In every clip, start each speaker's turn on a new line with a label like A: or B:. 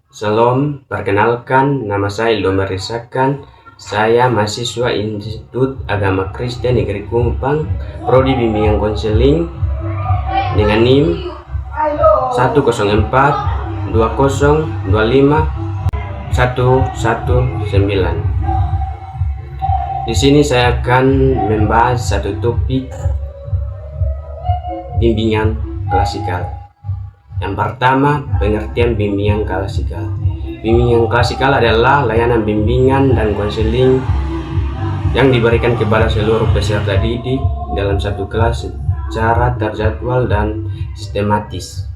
A: Salam, perkenalkan nama saya Ildo Merisakan. Saya mahasiswa Institut Agama Kristen Negeri Kumpang, Prodi Bimbingan Konseling dengan NIM 104 20 25 119. Di sini saya akan membahas satu topik bimbingan klasikal. Yang pertama, pengertian bimbingan klasikal. Bimbingan klasikal adalah layanan bimbingan dan konseling yang diberikan kepada seluruh peserta didik dalam satu kelas secara terjadwal dan sistematis.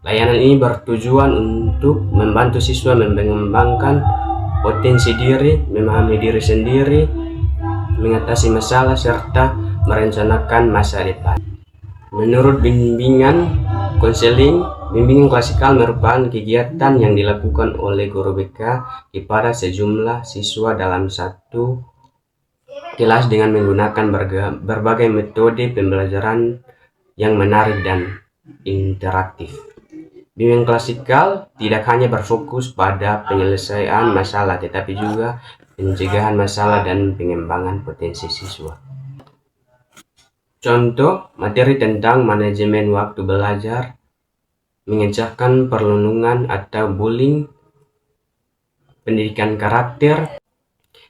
A: Layanan ini bertujuan untuk membantu siswa mengembangkan potensi diri, memahami diri sendiri, mengatasi masalah, serta merencanakan masa depan. Menurut bimbingan konseling, bimbingan klasikal merupakan kegiatan yang dilakukan oleh guru BK kepada sejumlah siswa dalam satu kelas dengan menggunakan berbagai metode pembelajaran yang menarik dan interaktif. Bimbingan klasikal tidak hanya berfokus pada penyelesaian masalah, tetapi juga pencegahan masalah dan pengembangan potensi siswa. Contoh, materi tentang manajemen waktu belajar, mengencangkan perlindungan atau bullying, pendidikan karakter.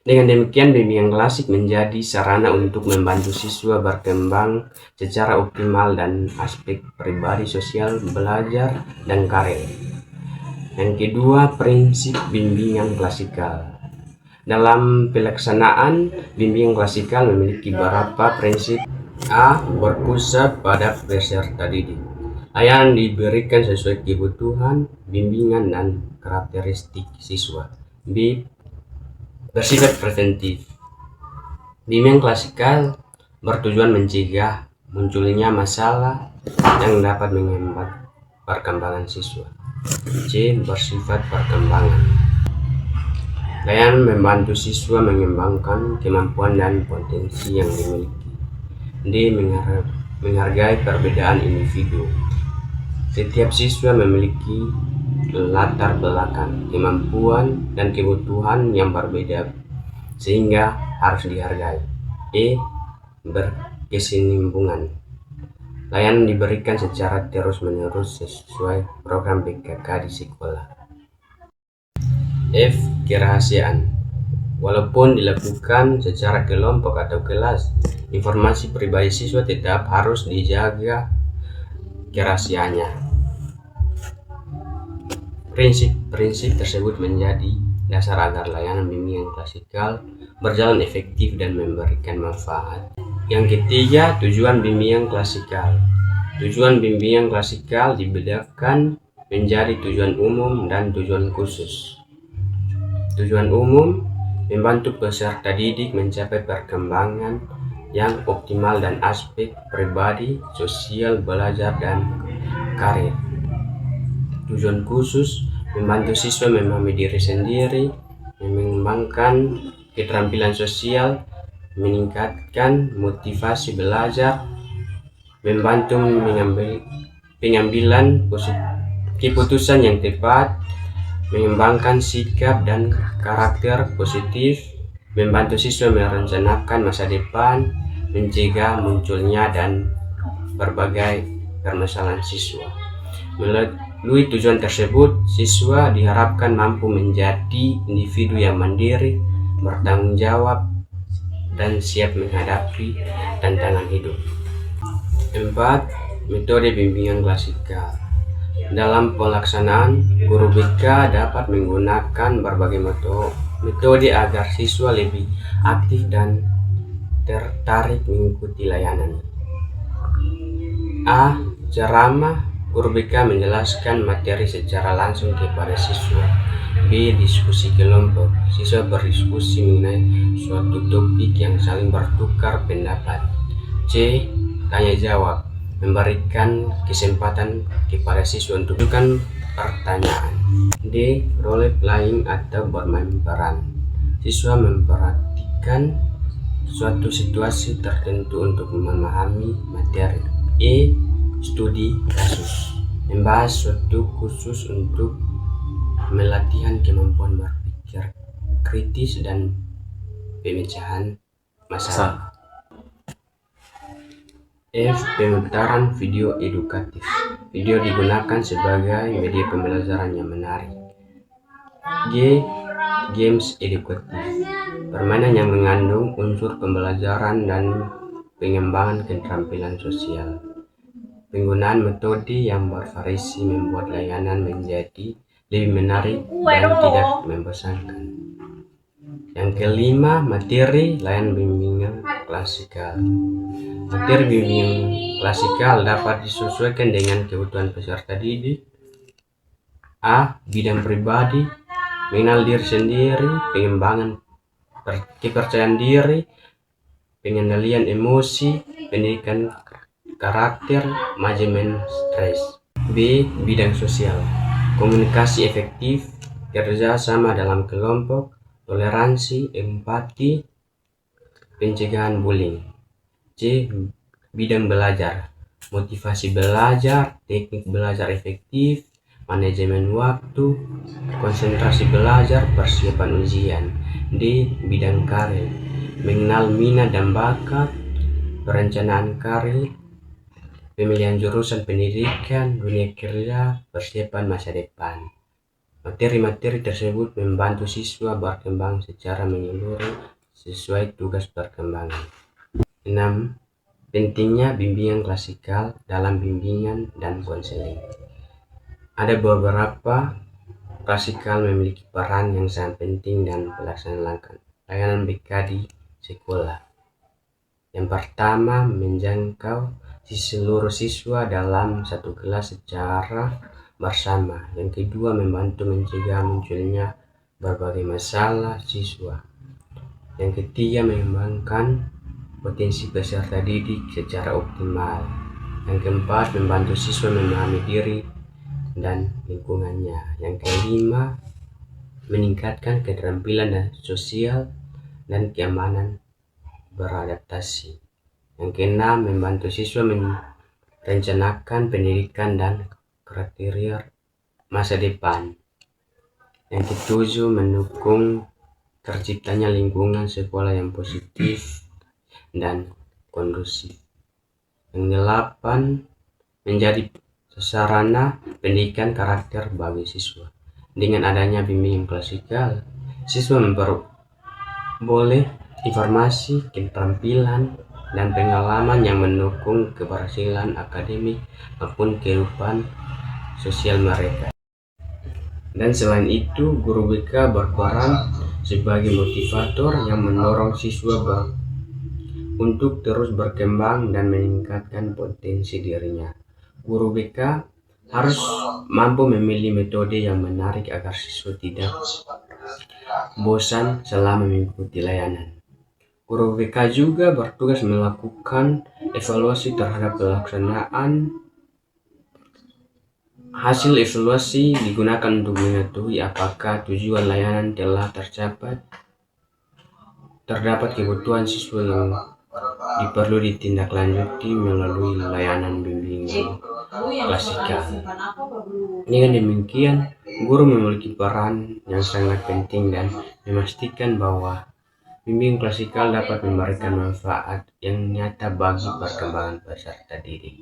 A: Dengan demikian, bimbingan klasik menjadi sarana untuk membantu siswa berkembang secara optimal dan aspek pribadi, sosial, belajar, dan karir. Yang kedua, prinsip bimbingan klasikal. Dalam pelaksanaan, bimbingan klasikal memiliki beberapa prinsip. A. Berpusat pada peserta didik. Layanan diberikan sesuai kebutuhan, bimbingan, dan karakteristik siswa. B. Bersifat preventif. Bimbingan klasikal bertujuan mencegah munculnya masalah yang dapat menghambat perkembangan siswa. C. Bersifat perkembangan. Layanan membantu siswa mengembangkan kemampuan dan potensi yang dimiliki. D. Menghargai perbedaan individu. Setiap siswa memiliki latar belakang, kemampuan, dan kebutuhan yang berbeda sehingga harus dihargai. E. Berkesinambungan. Layanan diberikan secara terus-menerus sesuai program PKK di sekolah. F. Kerahasiaan. Walaupun dilakukan secara kelompok atau kelas, informasi pribadi siswa tetap harus dijaga kerahasiaannya. Prinsip-prinsip tersebut menjadi dasar agar layanan bimbingan klasikal berjalan efektif dan memberikan manfaat. Yang ketiga, tujuan bimbingan klasikal. Tujuan bimbingan klasikal dibedakan menjadi tujuan umum dan tujuan khusus. Tujuan umum membantu peserta didik mencapai perkembangan yang optimal dan aspek pribadi, sosial, belajar, dan karir. Tujuan khusus membantu siswa memahami diri sendiri, mengembangkan keterampilan sosial, meningkatkan motivasi belajar, membantu mengambil pengambilan keputusan yang tepat, mengembangkan sikap dan karakter positif, membantu siswa merencanakan masa depan, mencegah munculnya dan berbagai permasalahan siswa. Melalui tujuan tersebut, siswa diharapkan mampu menjadi individu yang mandiri, bertanggung jawab, dan siap menghadapi tantangan hidup. 4. Metode bimbingan klasikal. Dalam pelaksanaan, guru BK dapat menggunakan berbagai metode agar siswa lebih aktif dan tertarik mengikuti layanan. A. Ceramah. Guru BK menjelaskan materi secara langsung kepada siswa. B. Diskusi kelompok. Siswa berdiskusi mengenai suatu topik yang saling bertukar pendapat. C. Tanya jawab. Memberikan kesempatan kepada siswa untuk mengajukan pertanyaan. D. Role playing atau bermain peran. Siswa memperhatikan suatu situasi tertentu untuk memahami materi. E. Studi kasus. Membahas suatu khusus untuk melatihan kemampuan berpikir kritis dan pemecahan masalah. F. Pemutaran video edukatif. Video digunakan sebagai media pembelajaran yang menarik. G. Games edukatif. Permainan yang mengandung unsur pembelajaran dan pengembangan keterampilan sosial. Penggunaan metode yang bervariasi membuat layanan menjadi lebih menarik dan tidak membosankan. Yang kelima, materi layanan bimbingan klasikal. Materi bimbingan klasikal dapat disesuaikan dengan kebutuhan peserta didik. A. Bidang pribadi, mengenal diri sendiri, pengembangan kepercayaan diri, pengendalian emosi, pendidikan karakter, manajemen stres. B. Bidang sosial, komunikasi efektif, kerja sama dalam kelompok, toleransi, empati, pencegahan bullying. C. Bidang belajar, motivasi belajar, teknik belajar efektif, manajemen waktu, konsentrasi belajar, persiapan ujian. D. Bidang karir, mengenal minat dan bakat, perencanaan karir, pemilihan jurusan pendidikan, dunia kerja, persiapan masa depan. Materi-materi tersebut membantu siswa berkembang secara menyeluruh sesuai tugas perkembangan. 6. Pentingnya bimbingan klasikal dalam bimbingan dan konseling. Ada beberapa klasikal memiliki peran yang sangat penting dalam pelaksanaan layanan BK di sekolah. Yang pertama, menjangkau seluruh siswa dalam satu kelas secara bersama. Yang kedua, membantu mencegah munculnya berbagai masalah siswa. Yang ketiga, mengembangkan potensi peserta didik secara optimal. Yang keempat, membantu siswa memahami diri dan lingkungannya. Yang kelima, meningkatkan keterampilan dan sosial dan keamanan beradaptasi. Yang keenam, membantu siswa merencanakan pendidikan dan kriteria masa depan. Yang ketujuh, mendukung terciptanya lingkungan sekolah yang positif dan kondusif. Yang delapan, menjadi sarana pendidikan karakter bagi siswa. Dengan adanya bimbingan klasikal, siswa memperoleh informasi, keterampilan, dan pengalaman yang mendukung keberhasilan akademik maupun kehidupan sosial mereka. Dan selain itu, guru BK berperan sebagai motivator yang mendorong siswa untuk terus berkembang dan meningkatkan potensi dirinya. Guru BK harus mampu memilih metode yang menarik agar siswa tidak bosan selama mengikuti layanan. Guru BK juga bertugas melakukan evaluasi terhadap pelaksanaan. Hasil evaluasi digunakan untuk mengetahui apakah tujuan layanan telah tercapai, terdapat kebutuhan siswa yang perlu ditindaklanjuti melalui layanan bimbingan klasikal. Dengan demikian, guru memiliki peran yang sangat penting dan memastikan bahwa bimbingan klasikal dapat memberikan manfaat yang nyata bagi perkembangan peserta didik.